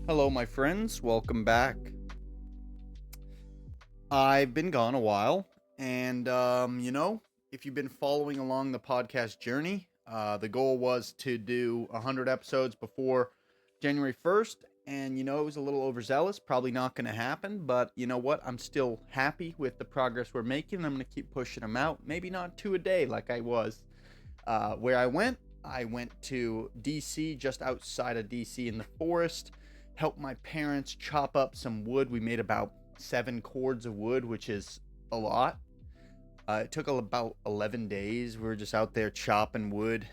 Hello, my friends. Welcome back. I've been gone a while, and if you've been following along the podcast journey, the goal was to do 100 episodes before January 1st, and it was a little overzealous. Probably not going to happen, but you know what? I'm still happy with the progress we're making. I'm going to keep pushing them out. Maybe not two a day like I was. Where I went to DC, just outside of DC in the forest, helped my parents chop up some wood. We made about 7 cords of wood, which is a lot. It took about 11 days. We were just out there chopping wood,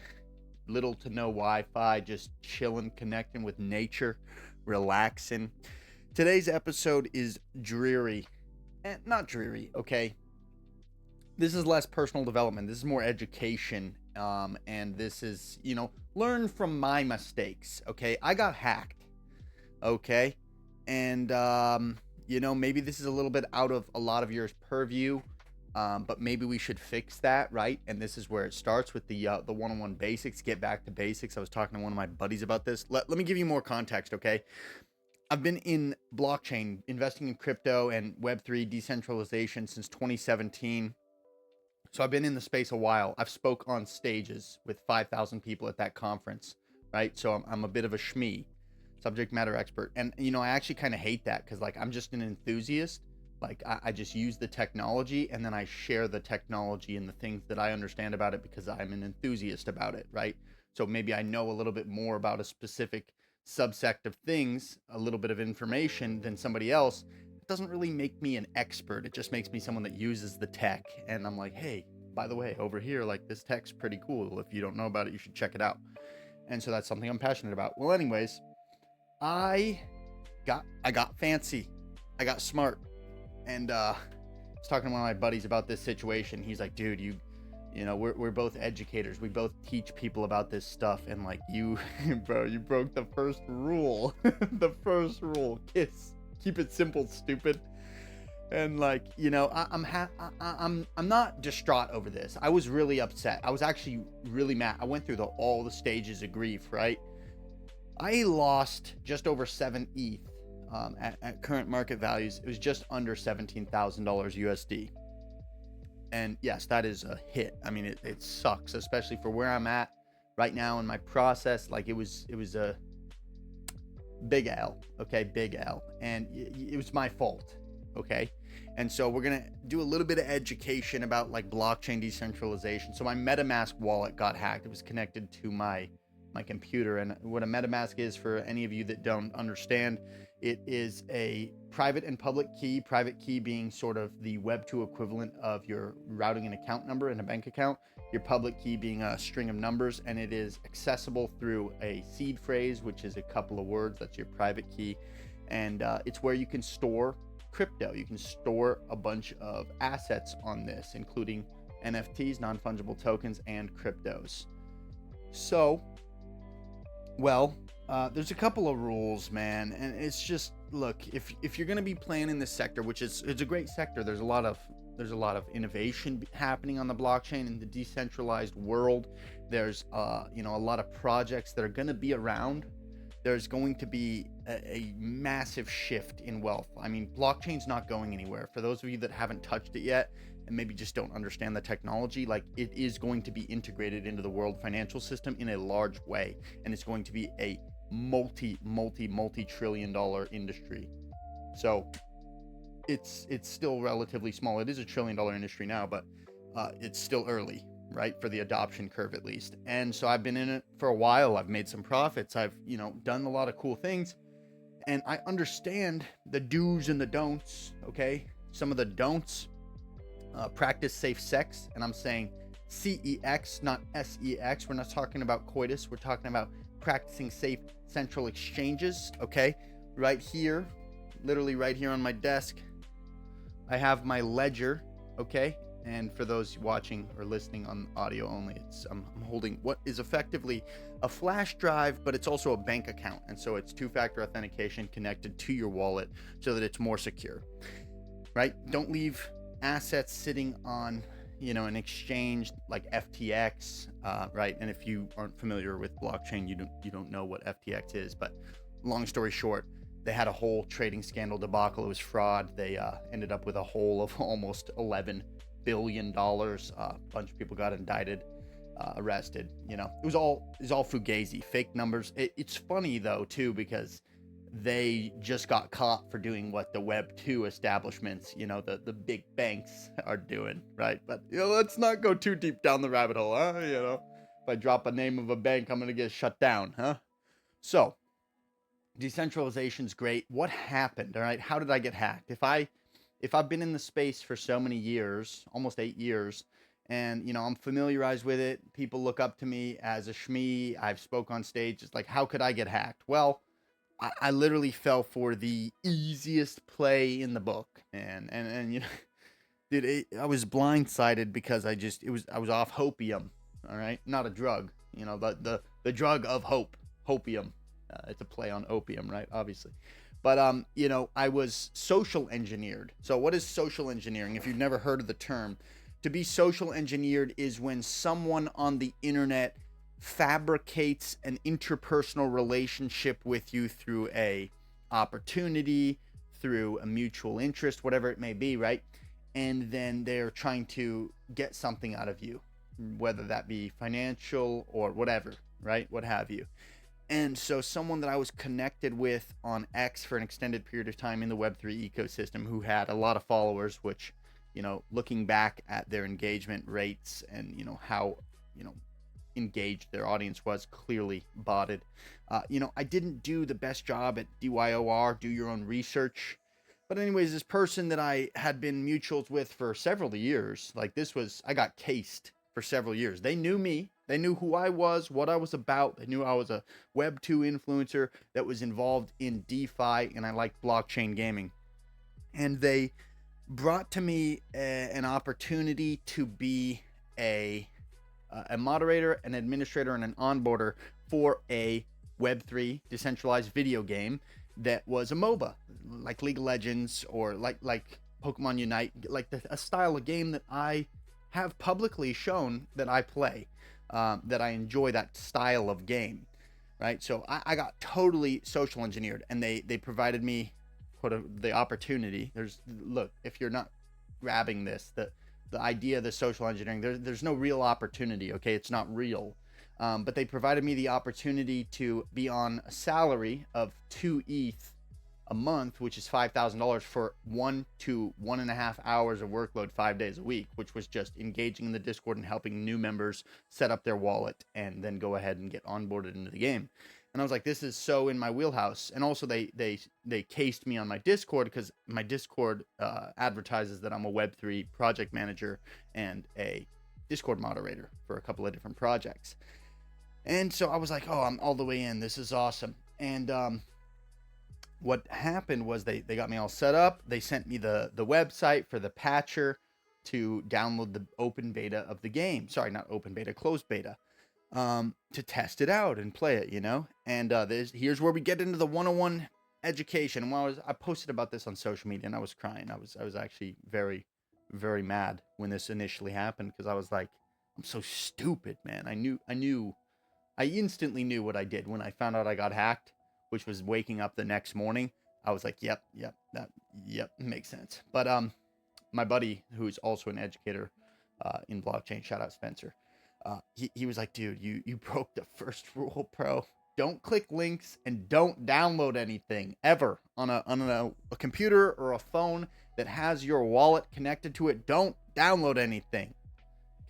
little to no Wi-Fi, just chilling, connecting with nature, relaxing. Today's episode is dreary. Not dreary, okay? This is less personal development. This is more education. And this is, learn from my mistakes. Okay. I got hacked. Okay. And, maybe this is a little bit out of a lot of your purview. But maybe we should fix that. Right. And this is where it starts with the one-on-one basics. Get back to basics. I was talking to one of my buddies about this. Let me give you more context. Okay. I've been in blockchain, investing in crypto and Web3 decentralization since 2017. So I've been in the space a while. I've spoke on stages with 5,000 people at that conference, right? So I'm a bit of a shmee, subject matter expert. And, I actually kind of hate that because, I'm just an enthusiast. I just use the technology and then I share the technology and the things that I understand about it because I'm an enthusiast about it, right? So maybe I know a little bit more about a specific subsect of things, a little bit of information than somebody else. Doesn't really make me an expert. It just makes me someone that uses the tech. And I'm like, hey, by the way, over here, this tech's pretty cool. If you don't know about it, you should check it out. And so that's something I'm passionate about. Well, anyways, I got fancy. I got smart. And I was talking to one of my buddies about this situation. He's like, dude, we're both educators. We both teach people about this stuff. And bro, you broke the first rule. The first rule, kiss. Keep it simple, stupid. And I'm not distraught over this. I was really upset. I was actually really mad. I went through all the stages of grief, right? I lost just over 7 ETH at current market values. It was just under $17,000 USD. And yes, that is a hit. I mean, it sucks, especially for where I'm at right now in my process. It was a big L, okay, big L, and it was my fault, okay. And so we're gonna do a little bit of education about blockchain decentralization. So my MetaMask wallet got hacked. It was connected to my computer, and what a MetaMask is, for any of you that don't understand, it is a private and public key. Private key being sort of the Web2 equivalent of your routing and account number in a bank account. Your public key being a string of numbers, and it is accessible through a seed phrase, which is a couple of words. That's your private key. And it's where you can store crypto. You can store a bunch of assets on this, including NFTs, non-fungible tokens, and cryptos. So, there's a couple of rules, man. And it's just, look, if you're going to be playing in this sector, which it's a great sector, there's a lot of innovation happening on the blockchain in the decentralized world. There's a lot of projects that are going to be around. There's going to be a massive shift in wealth. I mean, blockchain's not going anywhere. For those of you that haven't touched it yet and maybe just don't understand the technology, it is going to be integrated into the world financial system in a large way, and it's going to be a multi-trillion dollar industry. So it's still relatively small. It is a $1 trillion industry now, but it's still early, right? For the adoption curve, at least. And so I've been in it for a while. I've made some profits. I've, done a lot of cool things, and I understand the do's and the don'ts. Okay. Some of the don'ts, practice safe sex. And I'm saying CEX, not SEX. We're not talking about coitus. We're talking about practicing safe central exchanges. Okay. Right here, literally right here on my desk, I have my ledger. Okay. And for those watching or listening on audio only, I'm holding what is effectively a flash drive, but it's also a bank account. And so it's two-factor authentication connected to your wallet so that it's more secure, right? Don't leave assets sitting on, an exchange like FTX, right? And if you aren't familiar with blockchain, you don't know what FTX is, but long story short, They had a whole trading scandal debacle. It was fraud. They ended up with a hole of almost $11 billion. A bunch of people got indicted, arrested. You know, it was all fugazi, fake numbers. It's funny though too, because they just got caught for doing what the Web 2 establishments, you know, the big banks are doing, right? But, you know, let's not go too deep down the rabbit hole, huh? You know, if I drop a name of a bank, I'm going to get shut down, huh? So, decentralization's great. What happened, all right? How did I get hacked? If I've been in the space for so many years, almost 8 years, and, you know, I'm familiarized with it, people look up to me as a shmee, I've spoke on stage, it's like, how could I get hacked? Well, I literally fell for the easiest play in the book, man. And you know, dude, I was blindsided because I was off hopium, all right, not a drug, you know, but the drug of hope, hopium. It's a play on opium, right? Obviously, but you know, I was social engineered. So what is social engineering? If you've never heard of the term, to be social engineered is when someone on the internet fabricates an interpersonal relationship with you through a opportunity, through a mutual interest, whatever it may be, right? And then they're trying to get something out of you, whether that be financial or whatever, right? What have you. And so someone that I was connected with on X for an extended period of time in the Web3 ecosystem, who had a lot of followers, which, you know, looking back at their engagement rates and, you know, how, you know, engaged their audience was, clearly botted. You know, I didn't do the best job at DYOR, do your own research. But anyways, this person that I had been mutuals with for several years, like I got cased for several years. They knew me. They knew who I was, what I was about. They knew I was a Web 2 influencer that was involved in DeFi, and I liked blockchain gaming. And they brought to me an opportunity to be a moderator, an administrator, and an onboarder for a Web3 decentralized video game that was a MOBA, like League of Legends or like Pokemon Unite, like a style of game that I have publicly shown that I play, that I enjoy that style of game, right? So I got totally social engineered, and they provided me the opportunity. Look, if you're not grabbing this, the idea of the social engineering, there's no real opportunity, okay? It's not real. But they provided me the opportunity to be on a salary of 2 ETH a month, which is $5,000 for 1 to 1.5 hours of workload 5 days a week, which was just engaging in the Discord and helping new members set up their wallet and then go ahead and get onboarded into the game. And I was like, this is so in my wheelhouse. And also they cased me on my Discord, because my Discord advertises that I'm a Web3 project manager and a Discord moderator for a couple of different projects. And so I was like, oh, I'm all the way in. This is awesome. And what happened was they got me all set up. They sent me the website for the patcher to download the open beta of the game. Sorry, not open beta, closed beta. To test it out and play it, you know. And here's where we get into the 101 education. And I posted about this on social media, and I was crying. I was actually very, very mad when this initially happened, because I was like, I'm so stupid, man. I instantly knew what I did when I found out I got hacked, which was waking up the next morning. I was like, yep, makes sense. But my buddy, who's also an educator in blockchain, shout out Spencer. He was like, dude, you broke the first rule, bro. Don't click links and don't download anything ever on a computer or a phone that has your wallet connected to it. Don't download anything.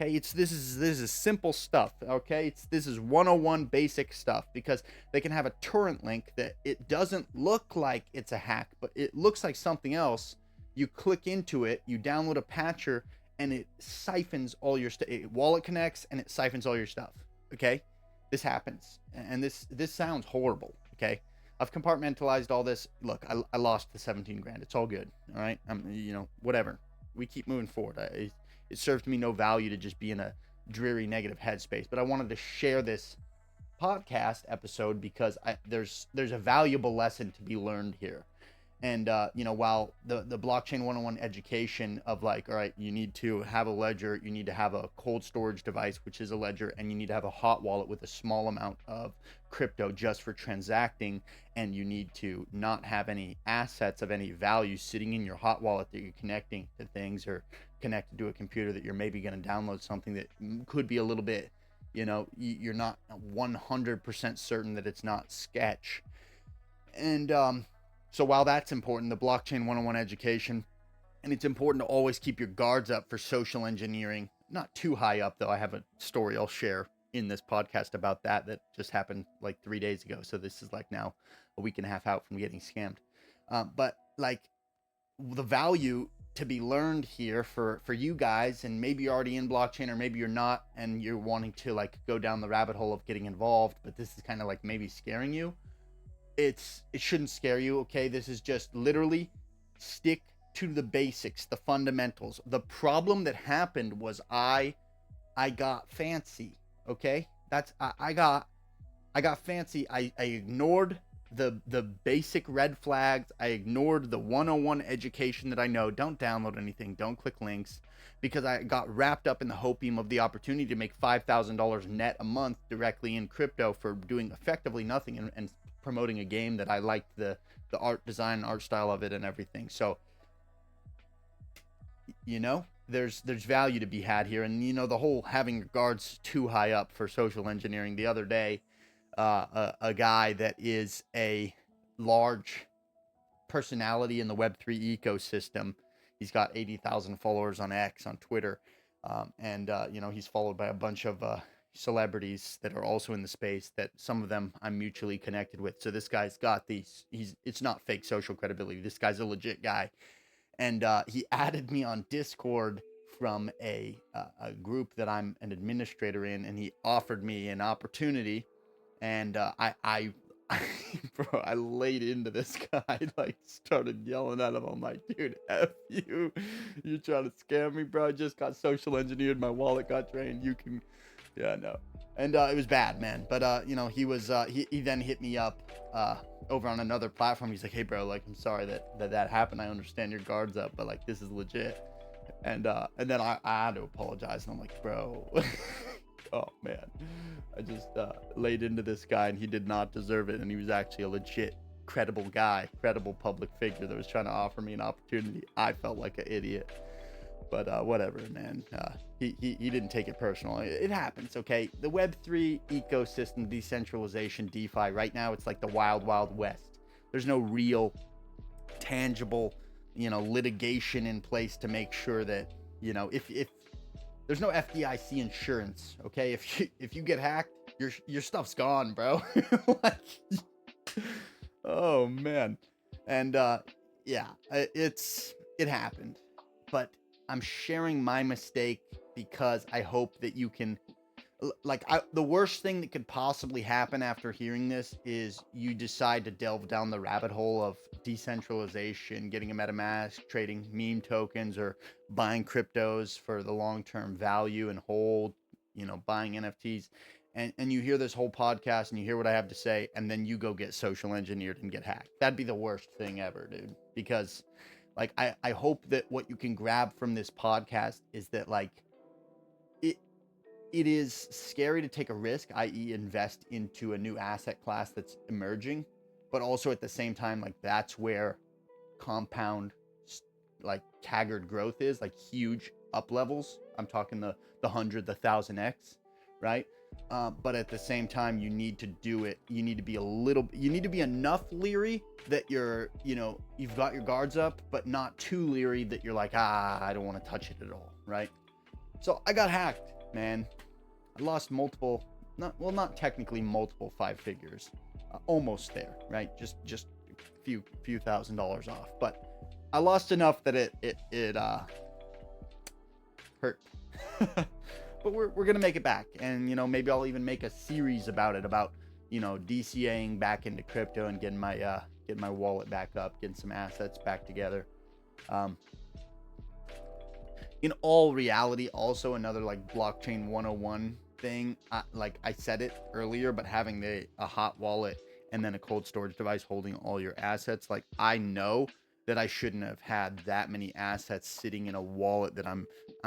Okay, this is simple stuff. Okay, this is 101 basic stuff, because they can have a torrent link that it doesn't look like it's a hack, but it looks like something else. You click into it, you download a patcher, and it siphons all your stuff. Wallet connects and it siphons all your stuff. Okay, this happens, and this sounds horrible. Okay, I've compartmentalized all this. Look, I lost the 17 grand. It's all good. All right, whatever. We keep moving forward. It served me no value to just be in a dreary negative headspace, but I wanted to share this podcast episode because there's a valuable lesson to be learned here. And while the blockchain 101 education of like, all right, you need to have a ledger, you need to have a cold storage device, which is a ledger, and you need to have a hot wallet with a small amount of crypto just for transacting, and you need to not have any assets of any value sitting in your hot wallet that you're connecting to things, or connected to a computer that you're maybe going to download something that could be a little bit, you're not 100% certain that it's not sketch. And so while that's important, the blockchain 101 education, and it's important to always keep your guards up for social engineering. Not too high up, though. I have a story I'll share in this podcast about that just happened like 3 days ago. So this is like now a week and a half out from getting scammed. But like the value to be learned here for you guys, and maybe you're already in blockchain or maybe you're not, and you're wanting to like go down the rabbit hole of getting involved, but this is kind of like maybe scaring you. It shouldn't scare you, okay? This is just literally stick to the basics, the fundamentals. The problem that happened was I got fancy, okay? I got fancy. I ignored the basic red flags. I ignored the 101 education that I know. Don't download anything, don't click links, because I got wrapped up in the hopium of the opportunity to make $5,000 net a month directly in crypto for doing effectively nothing and promoting a game that I liked the art design, art style of it and everything. So, there's value to be had here. And, the whole having your guards too high up for social engineering. The other day, a guy that is a large personality in the Web3 ecosystem, he's got 80,000 followers on X, on Twitter. And he's followed by a bunch of celebrities that are also in the space, that some of them I'm mutually connected with. So this guy's got it's not fake social credibility. This guy's a legit guy. And he added me on Discord from a group that I'm an administrator in, and he offered me an opportunity. And bro, I laid into this guy, like started yelling at him. I'm like, dude, F you. You're trying to scam me, bro. I just got social engineered. My wallet got drained. Yeah, no. And it was bad, man. But he was he then hit me up over on another platform. He's like, hey bro, like I'm sorry that happened. I understand your guard's up, but like this is legit. And then I had to apologize, and I'm like, bro, oh man, I just laid into this guy, and he did not deserve it. And he was actually a legit credible guy, credible public figure that was trying to offer me an opportunity. I felt like an idiot. But whatever, man. He didn't take it personal. It happens, okay? The Web3 ecosystem, decentralization, DeFi, right now it's like the wild, wild west. There's no real, tangible, litigation in place to make sure that, if there's no FDIC insurance, okay? If you get hacked, your stuff's gone, bro. Like, oh man. And yeah, it happened. But I'm sharing my mistake because I hope that you can, the worst thing that could possibly happen after hearing this is you decide to delve down the rabbit hole of decentralization, getting a MetaMask, trading meme tokens, or buying cryptos for the long-term value and hold, buying NFTs. And you hear this whole podcast and you hear what I have to say, and then you go get social engineered and get hacked. That'd be the worst thing ever, dude. Because like, I hope that what you can grab from this podcast is that, like, it is scary to take a risk, i.e. invest into a new asset class that's emerging, but also at the same time, like, that's where compound, like, staggered growth is, like, huge up levels. I'm talking the 100, the 1000x, right? But at the same time, you need to do it. You need to be you need to be enough leery that you've got your guards up, but not too leery that you're like, I don't want to touch it at all, right? So I got hacked, man. I lost multiple, not technically multiple 5 figures, almost there, right? Just a few $1,000s off, but I lost enough that it hurt. But we're gonna make it back, and maybe I'll even make a series about it, about DCAing back into crypto and getting my wallet back up, getting some assets back together. In all reality, also another like blockchain 101 thing, like I said it earlier, but having a hot wallet and then a cold storage device holding all your assets. Like, I know that I shouldn't have had that many assets sitting in a wallet that I'm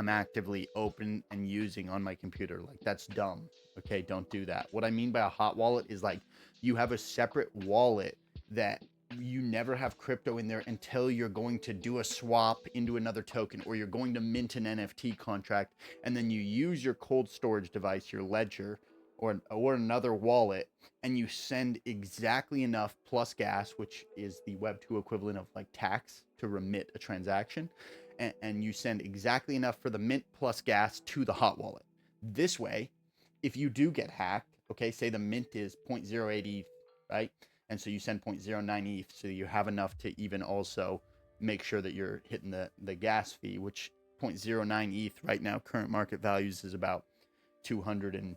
actively open and using on my computer. Like, that's dumb. Okay, don't do that. What I mean by a hot wallet is like you have a separate wallet that you never have crypto in there until you're going to do a swap into another token, or you're going to mint an NFT contract, and then you use your cold storage device, your ledger, or another wallet, and you send exactly enough plus gas, which is the Web2 equivalent of like tax, to remit a transaction, and you send exactly enough for the mint plus gas to the hot wallet. This way, if you do get hacked, okay, say the mint is 0.08 ETH, right? And so you send 0.09 ETH, so you have enough to even also make sure that you're hitting the gas fee, which 0.09 ETH right now, current market values, is about $230,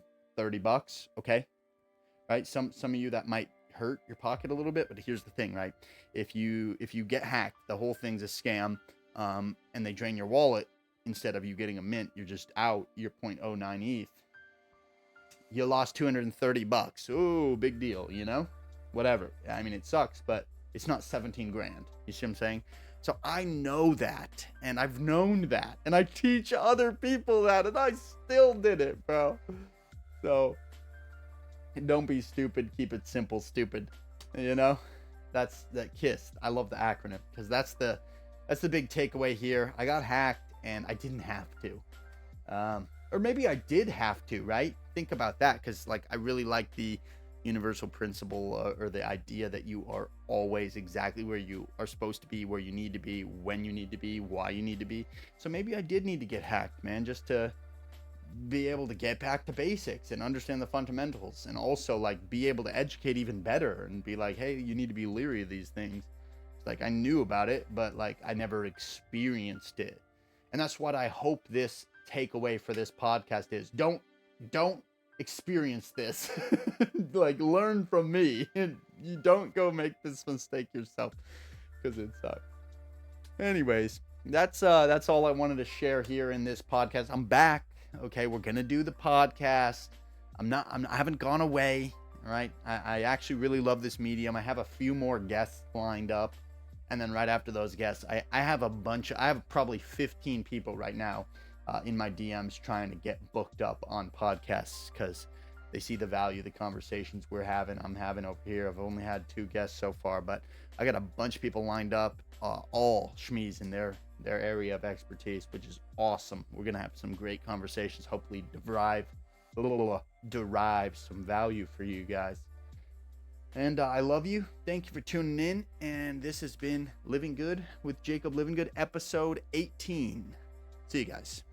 okay? Right? Some of you, that might hurt your pocket a little bit, but here's the thing, right? If you get hacked, the whole thing's a scam, and they drain your wallet, instead of you getting a mint, you're just out your 0.09 ETH. You lost $230. Ooh, big deal, you know? Whatever. I mean, it sucks, but it's not 17 grand. You see what I'm saying? So I know that, and I've known that, and I teach other people that, and I still did it, bro. So don't be stupid. Keep it simple, stupid. You know? That's that KISS. I love the acronym, because that's the big takeaway here. I got hacked and I didn't have to. Or maybe I did have to, right? Think about that, because like I really like the universal principle, or the idea that you are always exactly where you are supposed to be, where you need to be, when you need to be, why you need to be. So maybe I did need to get hacked, man, just to be able to get back to basics and understand the fundamentals, and also like be able to educate even better and be like, hey, you need to be leery of these things. Like, I knew about it, but like I never experienced it. And that's what I hope this takeaway for this podcast is. Don't experience this. Like, learn from me. You don't go make this mistake yourself, because it sucks. Anyways, that's all I wanted to share here in this podcast. I'm back. Okay, we're gonna do the podcast. I haven't gone away. All right, I actually really love this medium. I have a few more guests lined up, and then right after those guests, I have probably 15 people right now in my DMs trying to get booked up on podcasts, because they see the value of the conversations I'm having over here. I've only had 2 guests so far, but I got a bunch of people lined up, all schmees in their area of expertise, which is awesome. We're gonna have some great conversations, hopefully derive some value for you guys. And I love you. Thank you for tuning in. And this has been Living Good with Jakeb Livengood, episode 18. See you guys.